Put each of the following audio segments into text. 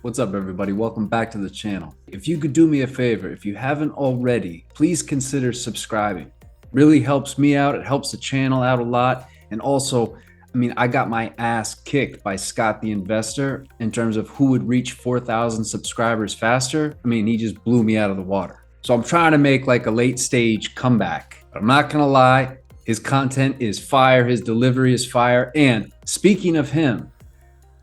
What's up, everybody? Welcome back to the channel. If you could do me a favor, if you haven't already, please consider subscribing. Really helps me out. It helps the channel out a lot. And also, I got my ass kicked by Scott the Investor in terms of who would reach 4,000 subscribers faster. He just blew me out of the water. So I'm trying to make like a late stage comeback. But I'm not going to lie, his content is fire. His delivery is fire. And speaking of him,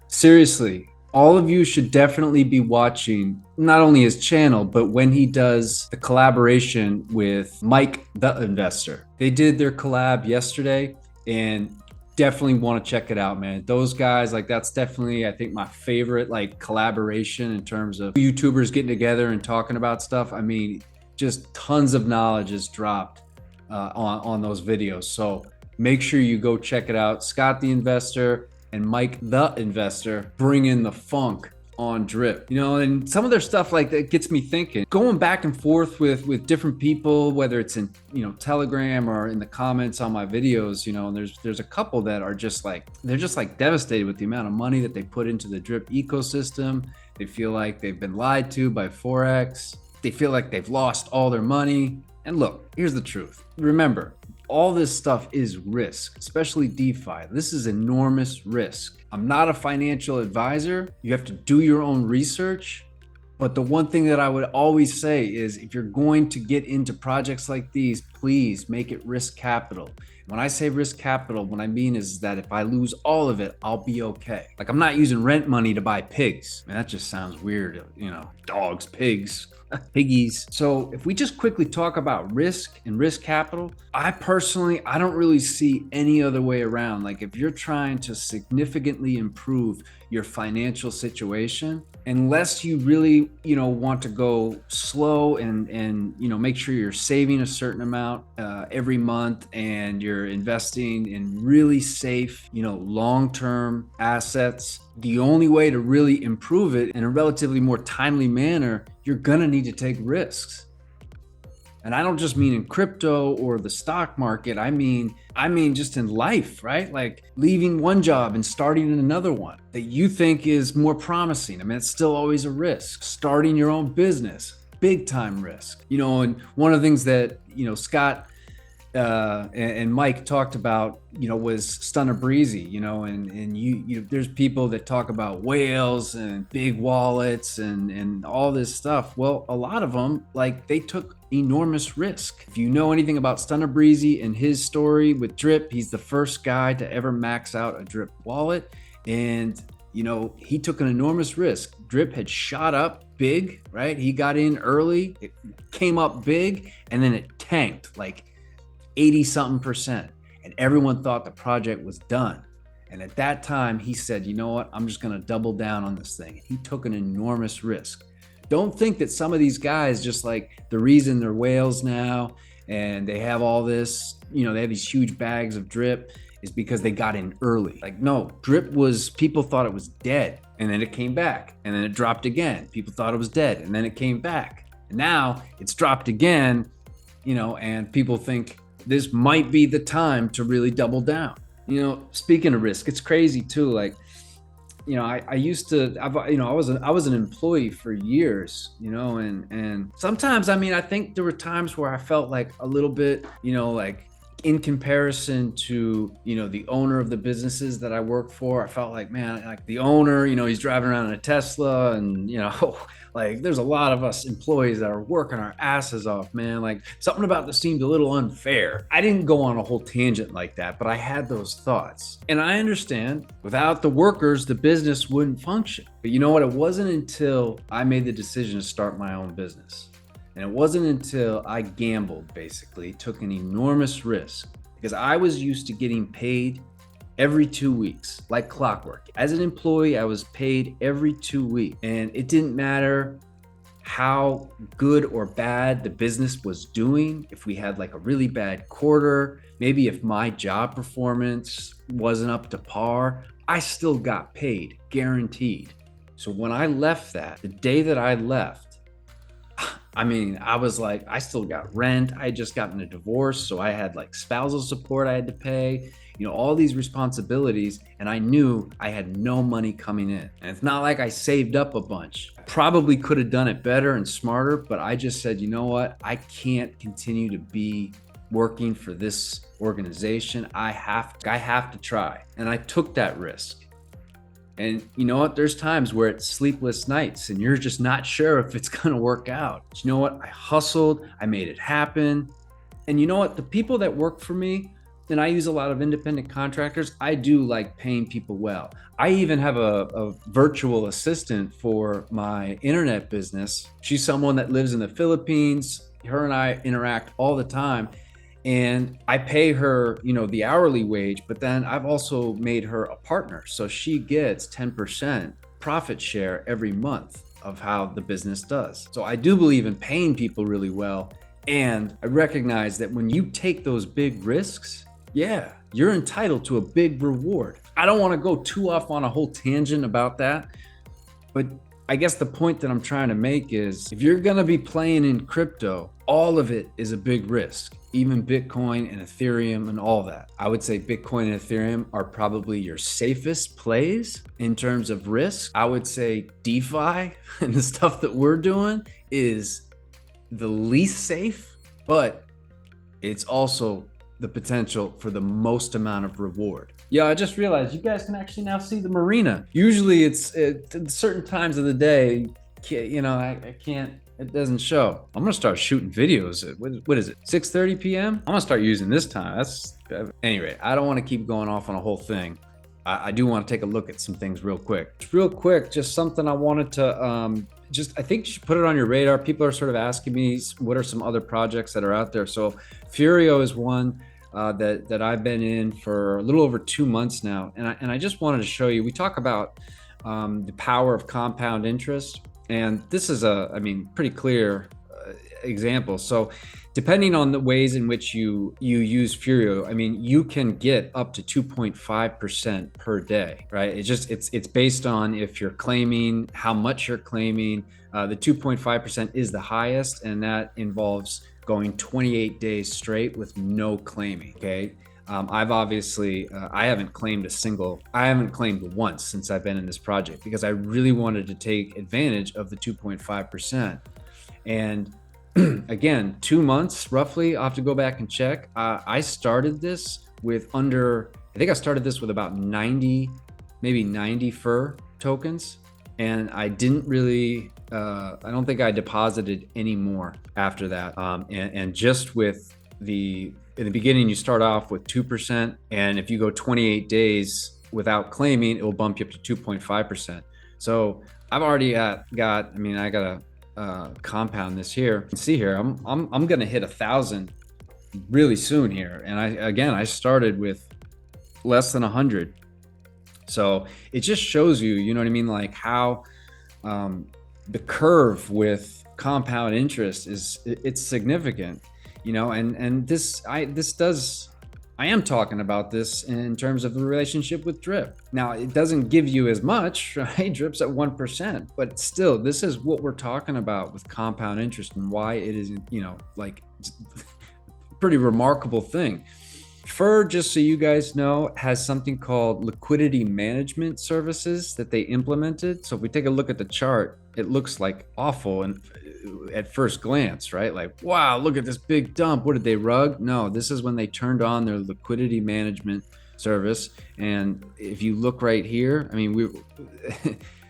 seriously, all of you should definitely be watching not only his channel, but when he does the collaboration with Mike the Investor. They did their collab yesterday and definitely want to check it out, man. Those guys, like, that's definitely, I think, my favorite like collaboration in terms of YouTubers getting together and talking about stuff. Just tons of knowledge is dropped on those videos. So make sure you go check it out. Scott the Investor and Mike the Investor bring in the funk on Drip, and some of their stuff like that gets me thinking, going back and forth with different people, whether it's in, Telegram or in the comments on my videos, and there's a couple that are just like, they're just like devastated with the amount of money that they put into the Drip ecosystem. They feel like they've been lied to by Forex. They feel like they've lost all their money. And look, here's the truth. Remember, all this stuff is risk, especially DeFi. This is enormous risk. I'm not a financial advisor. You have to do your own research. But the one thing that I would always say is if you're going to get into projects like these, please make it risk capital. When I say risk capital, what I mean is that if I lose all of it, I'll be okay. Like, I'm not using rent money to buy pigs. That just sounds weird, dogs, pigs. Piggies. So if we just quickly talk about risk and risk capital, I don't really see any other way around. Like, if you're trying to significantly improve your financial situation, unless you really, want to go slow and make sure you're saving a certain amount every month and you're investing in really safe, long-term assets, the only way to really improve it in a relatively more timely manner, you're gonna need to take risks. And I don't just mean in crypto or the stock market. I mean just in life, right? Like leaving one job and starting in another one that you think is more promising. It's still always a risk. Starting your own business, big time risk. And one of the things that, Scott and Mike talked about, was Stunner Breezy, and you there's people that talk about whales and big wallets and all this stuff. Well, a lot of them, like, they took enormous risk. If you know anything about Stunner Breezy and his story with Drip, he's the first guy to ever max out a Drip wallet. And, he took an enormous risk. Drip had shot up big, right? He got in early, it came up big, and then it tanked like 80 something percent. And everyone thought the project was done. And at that time, he said, you know what? I'm just going to double down on this thing. He took an enormous risk. Don't think that some of these guys, just like the reason they're whales now and they have all this, they have these huge bags of Drip, is because they got in early. Like, no, Drip people thought it was dead, and then it came back, and then it dropped again. People thought it was dead, and then it came back. And now it's dropped again, and people think this might be the time to really double down. Speaking of risk, it's crazy too. Like, I was an employee for years, and sometimes, I think there were times where I felt like a little bit, like in comparison to, the owner of the businesses that I work for, I felt like, man, like the owner, he's driving around in a Tesla and, like there's a lot of us employees that are working our asses off, man. Like something about this seemed a little unfair. I didn't go on a whole tangent like that, but I had those thoughts. And I understand without the workers, the business wouldn't function. But you know what? It wasn't until I made the decision to start my own business. And it wasn't until I gambled, basically, took an enormous risk, because I was used to getting paid every 2 weeks, like clockwork. As an employee, I was paid every 2 weeks. And it didn't matter how good or bad the business was doing. If we had like a really bad quarter, maybe if my job performance wasn't up to par, I still got paid, guaranteed. So when I left that, the day that I left, I was like, I still got rent. I had just gotten a divorce. So I had like spousal support I had to pay. all these responsibilities, and I knew I had no money coming in. And it's not like I saved up a bunch. Probably could have done it better and smarter, but I just said, you know what? I can't continue to be working for this organization. I have to try. And I took that risk. And you know what? There's times where it's sleepless nights and you're just not sure if it's going to work out. But you know what? I hustled, I made it happen. And you know what? The people that work for me, and I use a lot of independent contractors, I do like paying people well. I even have a virtual assistant for my internet business. She's someone that lives in the Philippines. Her and I interact all the time. And I pay her, the hourly wage, but then I've also made her a partner. So she gets 10% profit share every month of how the business does. So I do believe in paying people really well. And I recognize that when you take those big risks, yeah, you're entitled to a big reward. I don't want to go too off on a whole tangent about that, but I guess the point that I'm trying to make is if you're going to be playing in crypto, all of it is a big risk, even Bitcoin and Ethereum and all that. I would say Bitcoin and Ethereum are probably your safest plays in terms of risk. I would say DeFi and the stuff that we're doing is the least safe, but it's also the potential for the most amount of reward. Yeah, I just realized you guys can actually now see the marina. Usually it's at certain times of the day, I can't, it doesn't show. I'm gonna start shooting videos at, what is it, 6:30 p.m.? I'm gonna start using this time. Anyway, I don't wanna keep going off on a whole thing. I do wanna take a look at some things real quick. Just something I wanted to, I think you should put it on your radar. People are sort of asking me, what are some other projects that are out there? So Furio is one that I've been in for a little over 2 months now. And I just wanted to show you, we talk about the power of compound interest. And this is pretty clear example. So depending on the ways in which you use Furio, you can get up to 2.5% per day, right? It's based on if you're claiming, how much you're claiming. The 2.5% is the highest, and that involves going 28 days straight with no claiming, okay? I've obviously, I haven't claimed once since I've been in this project because I really wanted to take advantage of the 2.5%. And again, 2 months roughly, I'll have to go back and check. I started this with about 90, maybe 90 FUR tokens. And I didn't really, I don't think I deposited any more after that. And just with in the beginning, you start off with 2%. And if you go 28 days without claiming, it will bump you up to 2.5%. So I've already I got a compound this here. You can see here, I'm going to hit 1,000 really soon here. And I started with less than 100. So it just shows you, you know what I mean? Like how the curve with compound interest it's significant, and I am talking about this in terms of the relationship with Drip. Now, it doesn't give you as much, right? Drip's at 1%, but still, this is what we're talking about with compound interest and why it is, like pretty remarkable thing. FUR, just so you guys know, has something called Liquidity Management services that they implemented. So if we take a look at the chart, it looks like awful and at first glance, right? Like, wow, look at this big dump. What did they rug? No, this is when they turned on their liquidity management service. And if you look right here,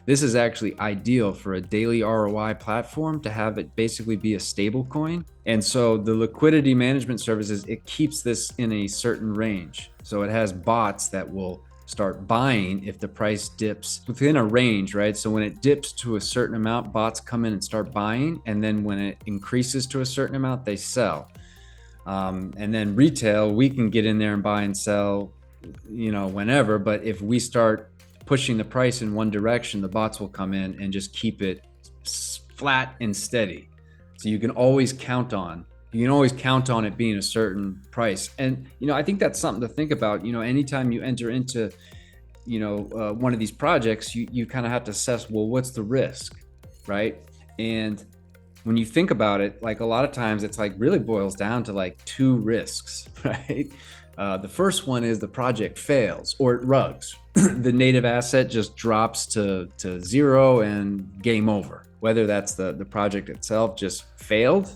this is actually ideal for a daily ROI platform to have it basically be a stable coin. And so the liquidity management services, it keeps this in a certain range. So it has bots that will start buying if the price dips within a range, right? So when it dips to a certain amount, bots come in and start buying. And then when it increases to a certain amount, they sell. And then retail, we can get in there and buy and sell, whenever. But if we start pushing the price in one direction, the bots will come in and just keep it flat and steady. So you can always count on it being a certain price. And, I think that's something to think about. Anytime you enter into, one of these projects, you kind of have to assess, well, what's the risk, right? And when you think about it, like a lot of times it's like really boils down to like two risks, right? The first one is the project fails or it rugs. The native asset just drops to zero and game over. Whether that's the project itself just failed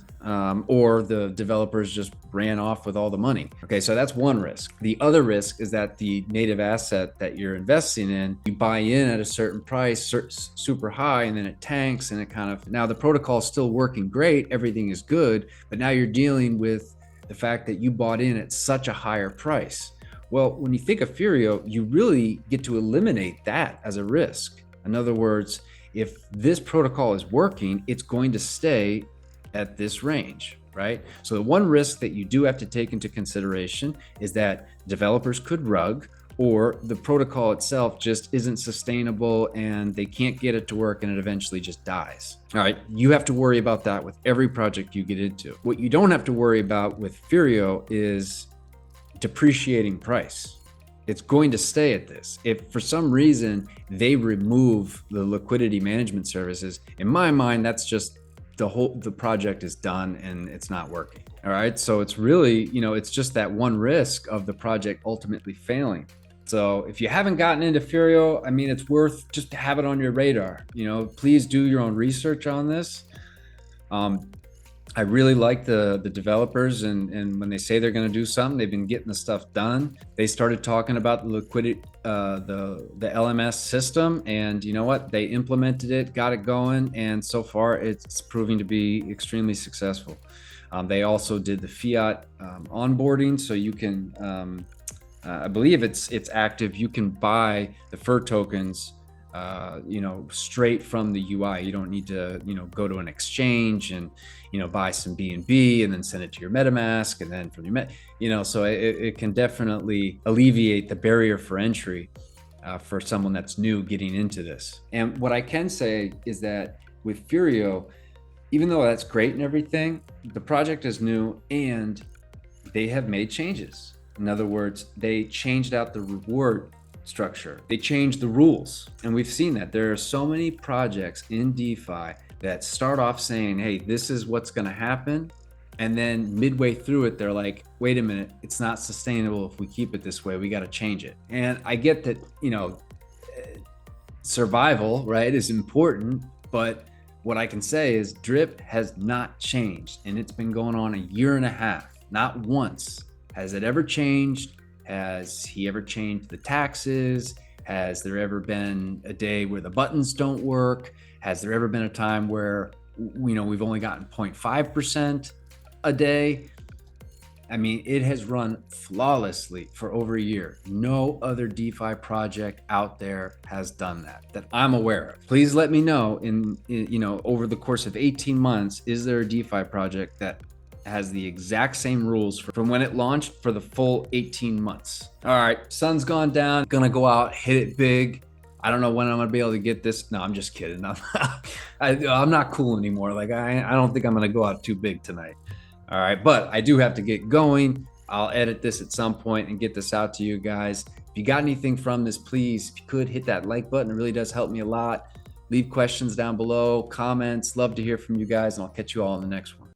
or the developers just ran off with all the money. Okay, so that's one risk. The other risk is that the native asset that you're investing in, you buy in at a certain price, super high, and then it tanks and it kind of, now the protocol is still working great, everything is good, but now you're dealing with the fact that you bought in at such a higher price. Well, when you think of Furio, you really get to eliminate that as a risk. In other words, if this protocol is working, it's going to stay at this range, right? So the one risk that you do have to take into consideration is that developers could rug, or the protocol itself just isn't sustainable and they can't get it to work and it eventually just dies. All right, you have to worry about that with every project you get into. What you don't have to worry about with Furio is depreciating price. It's going to stay at this. If for some reason they remove the liquidity management services, in my mind, that's just the project is done and it's not working. All right, so it's really, it's just that one risk of the project ultimately failing. So if you haven't gotten into Furio, I mean, it's worth just to have it on your radar. Please do your own research on this. I really like the developers, and when they say they're going to do something, they've been getting the stuff done. They started talking about the liquidity, the LMS system, and you know what? They implemented it, got it going, and so far it's proving to be extremely successful. They also did the fiat onboarding, so you can. I believe it's active. You can buy the FUR tokens, straight from the UI. You don't need to, go to an exchange and, buy some BNB and then send it to your MetaMask and then from your so it can definitely alleviate the barrier for entry for someone that's new getting into this. And what I can say is that with Furio, even though that's great and everything, the project is new and they have made changes. In other words, they changed out the reward structure. They changed the rules. And we've seen that there are so many projects in DeFi that start off saying, hey, this is what's going to happen. And then midway through it, they're like, wait a minute, it's not sustainable if we keep it this way. We got to change it. And I get that, survival, right, is important. But what I can say is Drip has not changed. And it's been going on a year and a half, not once. Has it ever changed? Has he ever changed the taxes? Has there ever been a day where the buttons don't work? Has there ever been a time where, we've only gotten 0.5% a day? I mean, it has run flawlessly for over a year. No other DeFi project out there has done that I'm aware of. Please let me know in over the course of 18 months, is there a DeFi project that has the exact same rules from when it launched for the full 18 months. All right, sun's gone down, gonna go out, hit it big. I don't know when I'm gonna be able to get this. No, I'm just kidding. I'm not cool anymore. Like I don't think I'm gonna go out too big tonight. All right, but I do have to get going. I'll edit this at some point and get this out to you guys. If you got anything from this, please, if you could hit that like button. It really does help me a lot. Leave questions down below, comments. Love to hear from you guys, and I'll catch you all in the next one.